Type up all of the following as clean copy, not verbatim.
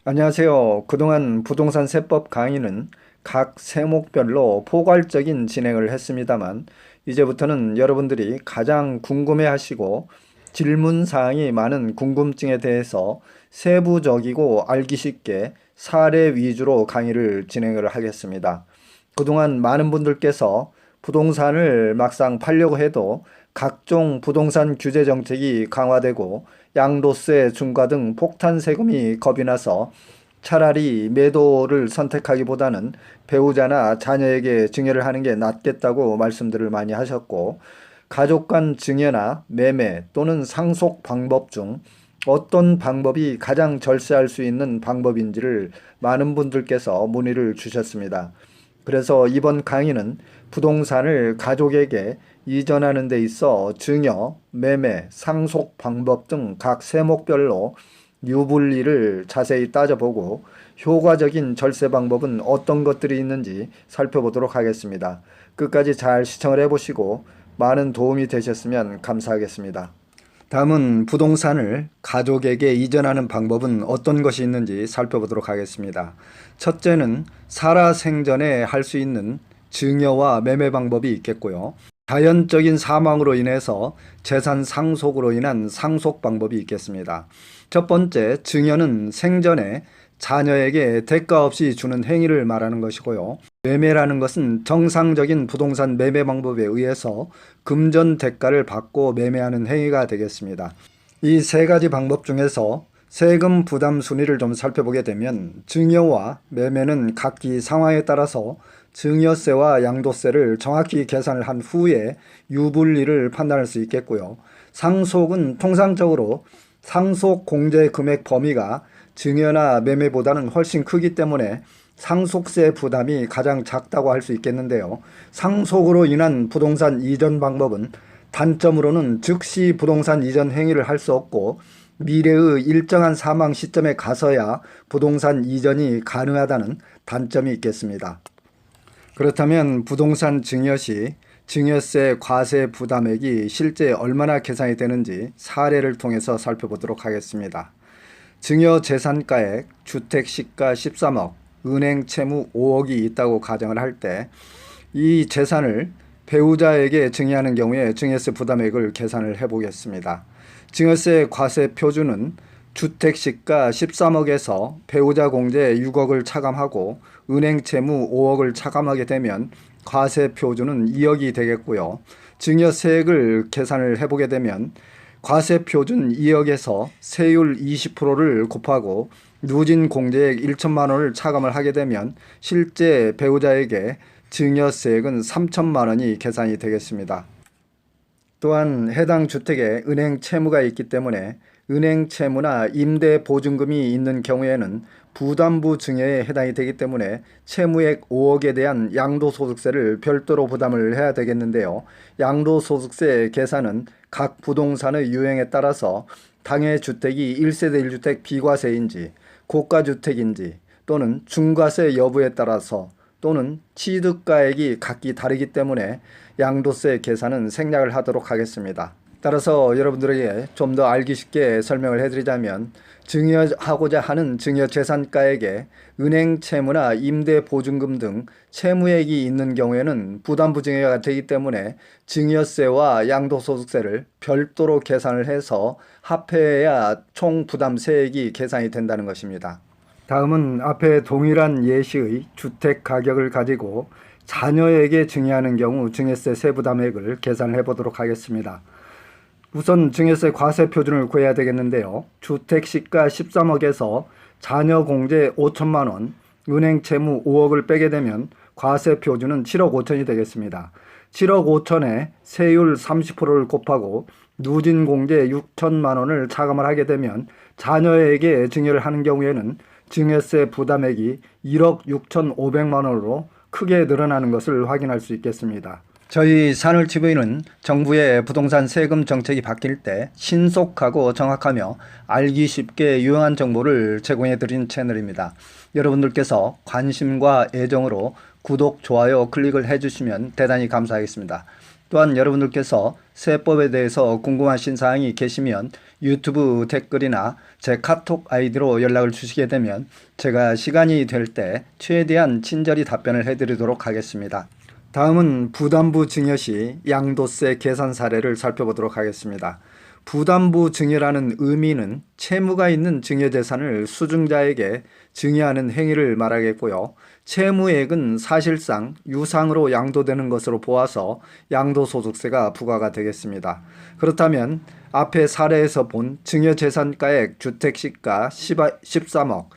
안녕하세요. 그동안 부동산 세법 강의는 각 세목별로 포괄적인 진행을 했습니다만 이제부터는 여러분들이 가장 궁금해하시고 질문사항이 많은 궁금증에 대해서 세부적이고 알기 쉽게 사례 위주로 강의를 진행을 하겠습니다. 그동안 많은 분들께서 부동산을 막상 팔려고 해도 각종 부동산 규제 정책이 강화되고 양도세 중과 등 폭탄 세금이 겁이 나서 차라리 매도를 선택하기보다는 배우자나 자녀에게 증여를 하는 게 낫겠다고 말씀들을 많이 하셨고, 가족 간 증여나 매매 또는 상속 방법 중 어떤 방법이 가장 절세할 수 있는 방법인지를 많은 분들께서 문의를 주셨습니다. 그래서 이번 강의는 부동산을 가족에게 이전하는 데 있어 증여, 매매, 상속 방법 등 각 세목별로 유불리를 자세히 따져보고 효과적인 절세 방법은 어떤 것들이 있는지 살펴보도록 하겠습니다. 끝까지 잘 시청을 해보시고 많은 도움이 되셨으면 감사하겠습니다. 다음은 부동산을 가족에게 이전하는 방법은 어떤 것이 있는지 살펴보도록 하겠습니다. 첫째는 살아생전에 할 수 있는 증여와 매매 방법이 있겠고요. 자연적인 사망으로 인해서 재산 상속으로 인한 상속 방법이 있겠습니다. 첫 번째, 증여는 생전에 자녀에게 대가 없이 주는 행위를 말하는 것이고요. 매매라는 것은 정상적인 부동산 매매 방법에 의해서 금전 대가를 받고 매매하는 행위가 되겠습니다. 이 세 가지 방법 중에서 세금 부담 순위를 좀 살펴보게 되면 증여와 매매는 각기 상황에 따라서 증여세와 양도세를 정확히 계산을 한 후에 유불리를 판단할 수 있겠고요. 상속은 통상적으로 상속 공제 금액 범위가 증여나 매매보다는 훨씬 크기 때문에 상속세 부담이 가장 작다고 할 수 있겠는데요. 상속으로 인한 부동산 이전 방법은 단점으로는 즉시 부동산 이전 행위를 할 수 없고 미래의 일정한 사망 시점에 가서야 부동산 이전이 가능하다는 단점이 있겠습니다. 그렇다면 부동산 증여 시 증여세 과세 부담액이 실제 얼마나 계산이 되는지 사례를 통해서 살펴보도록 하겠습니다. 증여 재산가액, 주택시가 13억, 은행 채무 5억이 있다고 가정을 할 때 이 재산을 배우자에게 증여하는 경우에 증여세 부담액을 계산을 해보겠습니다. 증여세 과세 표준은 주택시가 13억에서 배우자 공제 6억을 차감하고 은행 채무 5억을 차감하게 되면 과세 표준은 2억이 되겠고요. 증여세액을 계산을 해보게 되면 과세 표준 2억에서 세율 20%를 곱하고 누진 공제액 1천만 원을 차감을 하게 되면 실제 배우자에게 증여세액은 3천만 원이 계산이 되겠습니다. 또한 해당 주택에 은행 채무가 있기 때문에 은행 채무나 임대 보증금이 있는 경우에는 부담부 증여에 해당이 되기 때문에 채무액 5억에 대한 양도소득세를 별도로 부담을 해야 되겠는데요. 양도소득세 계산은 각 부동산의 유형에 따라서 당해 주택이 1세대 1주택 비과세인지 고가주택인지 또는 중과세 여부에 따라서 또는 취득가액이 각기 다르기 때문에 양도세 계산은 생략을 하도록 하겠습니다. 따라서 여러분들에게 좀 더 알기 쉽게 설명을 해드리자면 증여하고자 하는 증여재산가액에 은행 채무나 임대 보증금 등 채무액이 있는 경우에는 부담부 증여가 되기 때문에 증여세와 양도소득세를 별도로 계산을 해서 합해야 총 부담세액이 계산이 된다는 것입니다. 다음은 앞에 동일한 예시의 주택 가격을 가지고 자녀에게 증여하는 경우 증여세 세부담액을 계산을 해보도록 하겠습니다. 우선 증여세 과세 표준을 구해야 되겠는데요. 주택시가 13억에서 자녀 공제 5천만 원, 은행 채무 5억을 빼게 되면 과세 표준은 7억 5천이 되겠습니다. 7억 5천에 세율 30%를 곱하고 누진 공제 6천만 원을 차감을 하게 되면 자녀에게 증여를 하는 경우에는 증여세 부담액이 1억 6천5백만 원으로 크게 늘어나는 것을 확인할 수 있겠습니다. 저희 산울TV는 정부의 부동산 세금 정책이 바뀔 때 신속하고 정확하며 알기 쉽게 유용한 정보를 제공해 드린 채널입니다. 여러분들께서 관심과 애정으로 구독, 좋아요 클릭을 해주시면 대단히 감사하겠습니다. 또한 여러분들께서 세법에 대해서 궁금하신 사항이 계시면 유튜브 댓글이나 제 카톡 아이디로 연락을 주시게 되면 제가 시간이 될 때 최대한 친절히 답변을 해드리도록 하겠습니다. 다음은 부담부 증여 시 양도세 계산 사례를 살펴보도록 하겠습니다. 부담부 증여라는 의미는 채무가 있는 증여재산을 수증자에게 증여하는 행위를 말하겠고요. 채무액은 사실상 유상으로 양도되는 것으로 보아서 양도소득세가 부과가 되겠습니다. 그렇다면 앞에 사례에서 본 증여재산가액 주택시가 13억,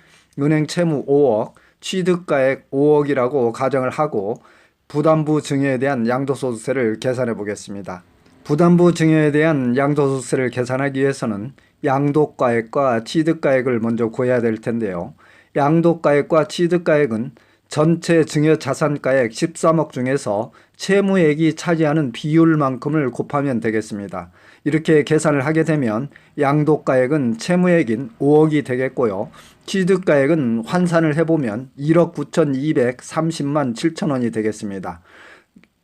은행 채무 5억, 취득가액 5억이라고 가정을 하고 부담부 증여에 대한 양도소득세를 계산해 보겠습니다. 부담부 증여에 대한 양도소득세를 계산하기 위해서는 양도가액과 취득가액을 먼저 구해야 될 텐데요. 양도가액과 취득가액은 전체 증여자산가액 13억 중에서 채무액이 차지하는 비율만큼을 곱하면 되겠습니다. 이렇게 계산을 하게 되면 양도가액은 채무액인 5억이 되겠고요. 취득가액은 환산을 해보면 1억 9,230만 7천 원이 되겠습니다.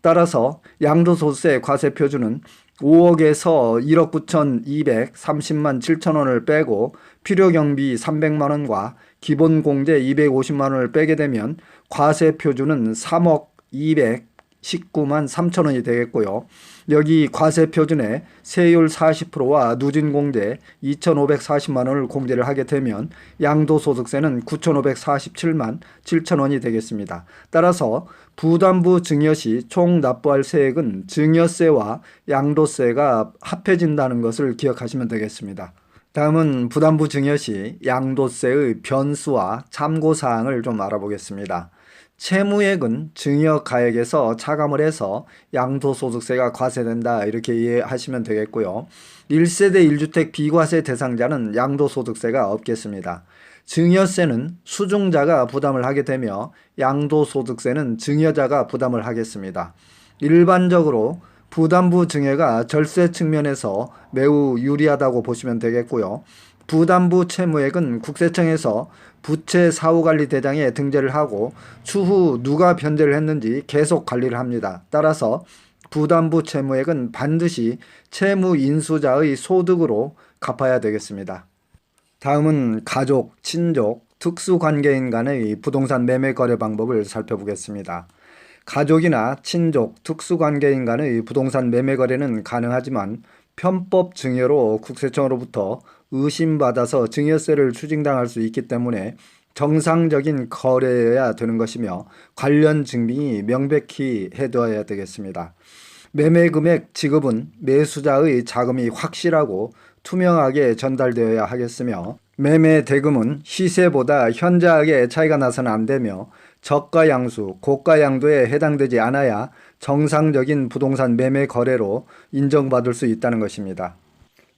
따라서 양도소득세 과세표준은 5억에서 1억 9,230만 7천 원을 빼고 필요경비 300만 원과 기본공제 250만 원을 빼게 되면 과세표준은 3억 219만 3천 원이 되겠고요. 여기 과세표준에 세율 40%와 누진공제 2,540만 원을 공제를 하게 되면 양도소득세는 9,547만 7천 원이 되겠습니다. 따라서 부담부 증여 시 총 납부할 세액은 증여세와 양도세가 합해진다는 것을 기억하시면 되겠습니다. 다음은 부담부 증여 시 양도세의 변수와 참고사항을 좀 알아보겠습니다. 채무액은 증여가액에서 차감을 해서 양도소득세가 과세된다 이렇게 이해하시면 되겠고요. 1세대 1주택 비과세 대상자는 양도소득세가 없겠습니다. 증여세는 수증자가 부담을 하게 되며 양도소득세는 증여자가 부담을 하겠습니다. 일반적으로 부담부 증여가 절세 측면에서 매우 유리하다고 보시면 되겠고요. 부담부 채무액은 국세청에서 부채 사후관리대장에 등재를 하고 추후 누가 변제를 했는지 계속 관리를 합니다. 따라서 부담부 채무액은 반드시 채무 인수자의 소득으로 갚아야 되겠습니다. 다음은 가족, 친족, 특수관계인 간의 부동산 매매 거래 방법을 살펴보겠습니다. 가족이나 친족, 특수관계인 간의 부동산 매매 거래는 가능하지만 편법 증여로 국세청으로부터 의심받아서 증여세를 추징당할 수 있기 때문에 정상적인 거래여야 되는 것이며 관련 증빙이 명백히 해둬야 되겠습니다. 매매 금액 지급은 매수자의 자금이 확실하고 투명하게 전달되어야 하겠으며 매매 대금은 시세보다 현저하게 차이가 나서는 안 되며 저가 양수, 고가 양도에 해당되지 않아야 정상적인 부동산 매매 거래로 인정받을 수 있다는 것입니다.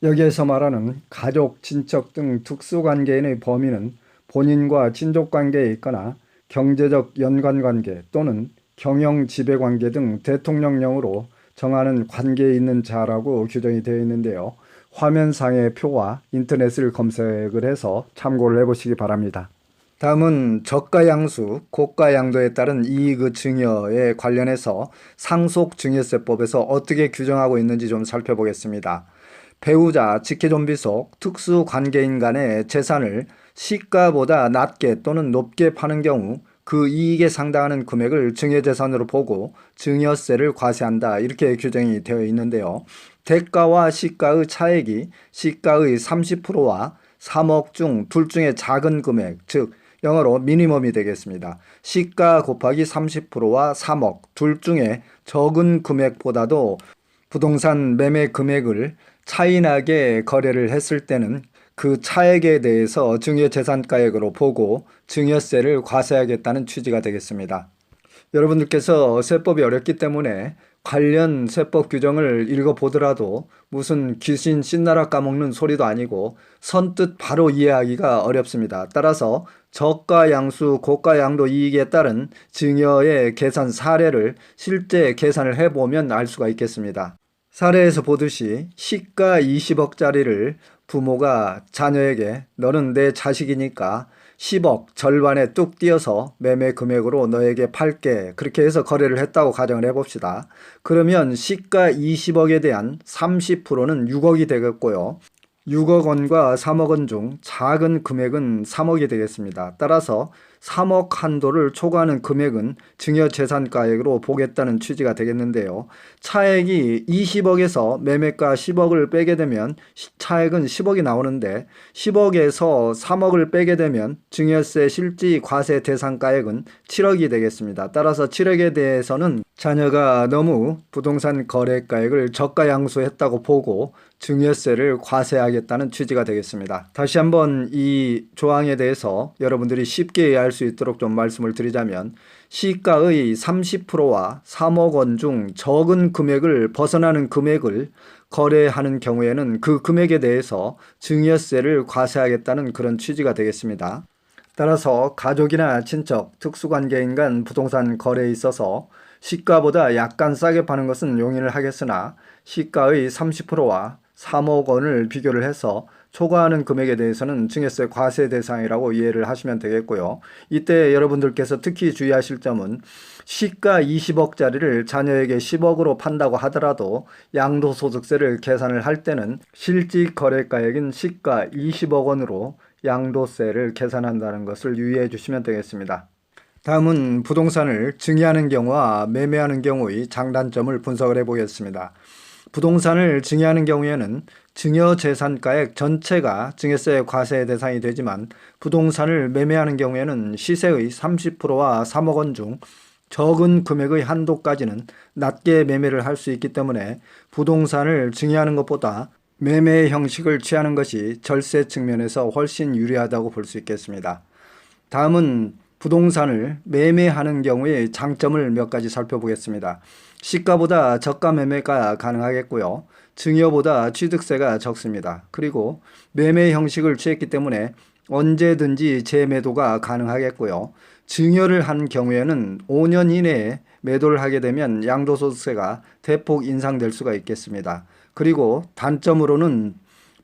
여기에서 말하는 가족, 친척 등 특수관계인의 범위는 본인과 친족관계에 있거나 경제적 연관관계 또는 경영지배관계 등 대통령령으로 정하는 관계에 있는 자라고 규정이 되어 있는데요. 화면상의 표와 인터넷을 검색을 해서 참고를 해보시기 바랍니다. 다음은 저가양수, 고가양도에 따른 이익의 증여에 관련해서 상속증여세법에서 어떻게 규정하고 있는지 좀 살펴보겠습니다. 배우자, 직계존비 속 특수관계인 간의 재산을 시가보다 낮게 또는 높게 파는 경우 그 이익에 상당하는 금액을 증여재산으로 보고 증여세를 과세한다 이렇게 규정이 되어 있는데요. 대가와 시가의 차액이 시가의 30%와 3억 중 둘 중에 작은 금액, 즉 영어로 미니멈이 되겠습니다. 시가 곱하기 30%와 3억 둘 중에 적은 금액보다도 부동산 매매 금액을 차이나게 거래를 했을 때는 그 차액에 대해서 증여재산가액으로 보고 증여세를 과세하겠다는 취지가 되겠습니다. 여러분들께서 세법이 어렵기 때문에 관련 세법 규정을 읽어보더라도 무슨 귀신 씻나라 까먹는 소리도 아니고 선뜻 바로 이해하기가 어렵습니다. 따라서 저가 양수, 고가 양도 이익에 따른 증여의 계산 사례를 실제 계산을 해보면 알 수가 있겠습니다. 사례에서 보듯이 시가 20억짜리를 부모가 자녀에게 너는 내 자식이니까 10억 절반에 뚝 띄어서 매매 금액으로 너에게 팔게, 그렇게 해서 거래를 했다고 가정을 해봅시다. 그러면 시가 20억에 대한 30%는 6억이 되겠고요. 6억 원과 3억 원 중 작은 금액은 3억이 되겠습니다. 따라서 3억 한도를 초과하는 금액은 증여재산가액으로 보겠다는 취지가 되겠는데요. 차액이 20억에서 매매가 10억을 빼게 되면 차액은 10억이 나오는데, 10억에서 3억을 빼게 되면 증여세 실지 과세 대상가액은 7억이 되겠습니다. 따라서 7억에 대해서는 자녀가 너무 부동산 거래가액을 저가 양수했다고 보고 증여세를 과세하겠다는 취지가 되겠습니다. 다시 한번 이 조항에 대해서 여러분들이 쉽게 이해할 수 있도록 좀 말씀을 드리자면, 시가의 30%와 3억 원 중 적은 금액을 벗어나는 금액을 거래하는 경우에는 그 금액에 대해서 증여세를 과세하겠다는 그런 취지가 되겠습니다. 따라서 가족이나 친척, 특수관계인 간 부동산 거래에 있어서 시가보다 약간 싸게 파는 것은 용인을 하겠으나, 시가의 30%와 3억 원을 비교를 해서 초과하는 금액에 대해서는 증여세 과세 대상이라고 이해를 하시면 되겠고요. 이때 여러분들께서 특히 주의하실 점은, 시가 20억짜리를 자녀에게 10억으로 판다고 하더라도 양도소득세를 계산을 할 때는 실질 거래가액인 시가 20억 원으로 양도세를 계산한다는 것을 유의해 주시면 되겠습니다. 다음은 부동산을 증여하는 경우와 매매하는 경우의 장단점을 분석을 해보겠습니다. 부동산을 증여하는 경우에는 증여재산가액 전체가 증여세 과세 대상이 되지만, 부동산을 매매하는 경우에는 시세의 30%와 3억 원 중 적은 금액의 한도까지는 낮게 매매를 할 수 있기 때문에 부동산을 증여하는 것보다 매매 형식을 취하는 것이 절세 측면에서 훨씬 유리하다고 볼 수 있겠습니다. 다음은 부동산을 매매하는 경우의 장점을 몇 가지 살펴보겠습니다. 시가보다 저가 매매가 가능하겠고요. 증여보다 취득세가 적습니다. 그리고 매매 형식을 취했기 때문에 언제든지 재매도가 가능하겠고요. 증여를 한 경우에는 5년 이내에 매도를 하게 되면 양도소득세가 대폭 인상될 수가 있겠습니다. 그리고 단점으로는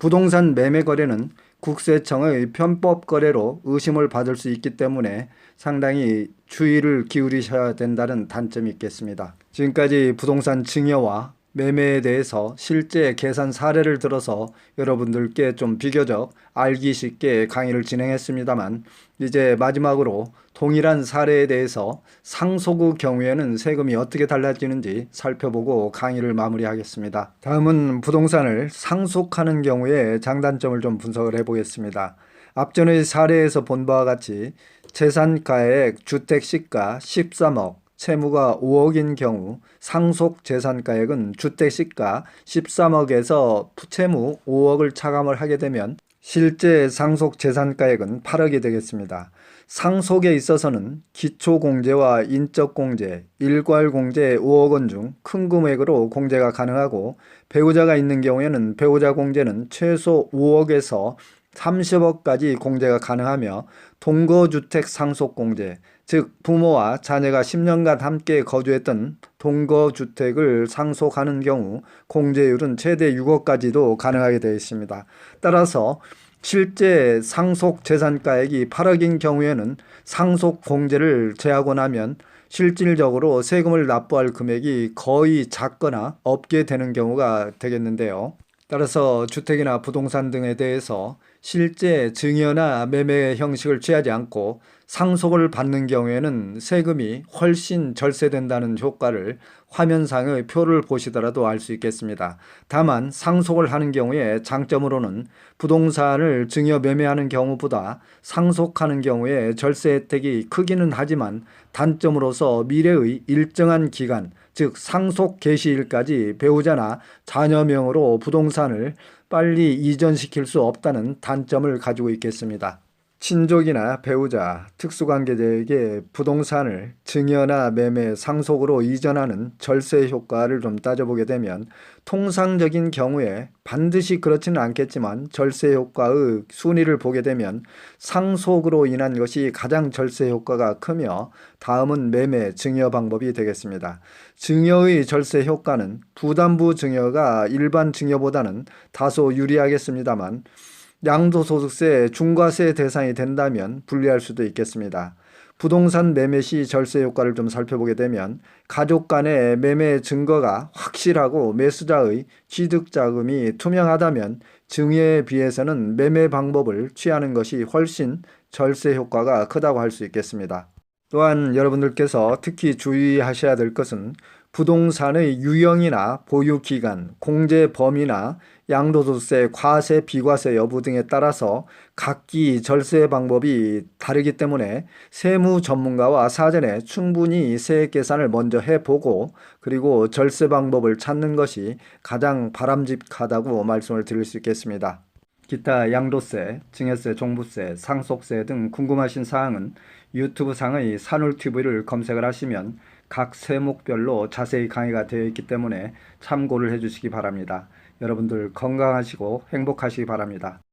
부동산 매매 거래는 국세청의 편법 거래로 의심을 받을 수 있기 때문에 상당히 주의를 기울이셔야 된다는 단점이 있겠습니다. 지금까지 부동산 증여와 매매에 대해서 실제 계산 사례를 들어서 여러분들께 좀 비교적 알기 쉽게 강의를 진행했습니다만, 이제 마지막으로 동일한 사례에 대해서 상속 경우에는 세금이 어떻게 달라지는지 살펴보고 강의를 마무리하겠습니다. 다음은 부동산을 상속하는 경우에 장단점을 좀 분석을 해보겠습니다. 앞전의 사례에서 본 바와 같이 재산가액 주택시가 13억, 채무가 5억인 경우 상속재산가액은 주택시가 13억에서 채무 5억을 차감을 하게 되면 실제 상속재산가액은 8억이 되겠습니다. 상속에 있어서는 기초공제와 인적공제, 일괄공제 5억 원 중 큰 금액으로 공제가 가능하고, 배우자가 있는 경우에는 배우자 공제는 최소 5억에서 30억까지 공제가 가능하며, 동거주택 상속공제, 즉 부모와 자녀가 10년간 함께 거주했던 동거주택을 상속하는 경우 공제율은 최대 6억까지도 가능하게 되어 있습니다. 따라서 실제 상속재산가액이 8억인 경우에는 상속공제를 제하고 나면 실질적으로 세금을 납부할 금액이 거의 작거나 없게 되는 경우가 되겠는데요. 따라서 주택이나 부동산 등에 대해서 실제 증여나 매매 형식을 취하지 않고 상속을 받는 경우에는 세금이 훨씬 절세된다는 효과를 화면상의 표를 보시더라도 알 수 있겠습니다. 다만 상속을 하는 경우에 장점으로는 부동산을 증여 매매하는 경우보다 상속하는 경우에 절세 혜택이 크기는 하지만, 단점으로서 미래의 일정한 기간, 즉 상속 개시일까지 배우자나 자녀명으로 부동산을 빨리 이전시킬 수 없다는 단점을 가지고 있겠습니다. 친족이나 배우자, 특수관계자에게 부동산을 증여나 매매, 상속으로 이전하는 절세 효과를 좀 따져보게 되면, 통상적인 경우에 반드시 그렇지는 않겠지만 절세 효과의 순위를 보게 되면 상속으로 인한 것이 가장 절세 효과가 크며, 다음은 매매, 증여 방법이 되겠습니다. 증여의 절세 효과는 부담부 증여가 일반 증여보다는 다소 유리하겠습니다만, 양도소득세 중과세 대상이 된다면 불리할 수도 있겠습니다. 부동산 매매 시 절세 효과를 좀 살펴보게 되면 가족 간의 매매 증거가 확실하고 매수자의 취득 자금이 투명하다면 증여에 비해서는 매매 방법을 취하는 것이 훨씬 절세 효과가 크다고 할 수 있겠습니다. 또한 여러분들께서 특히 주의하셔야 될 것은 부동산의 유형이나 보유 기간, 공제 범위나 양도소득세, 과세, 비과세 여부 등에 따라서 각기 절세 방법이 다르기 때문에 세무 전문가와 사전에 충분히 세액 계산을 먼저 해보고 그리고 절세 방법을 찾는 것이 가장 바람직하다고 말씀을 드릴 수 있겠습니다. 기타 양도세, 증여세, 종부세, 상속세 등 궁금하신 사항은 유튜브 상의 산울TV를 검색을 하시면 각 세목별로 자세히 강의가 되어 있기 때문에 참고를 해주시기 바랍니다. 여러분들 건강하시고 행복하시기 바랍니다.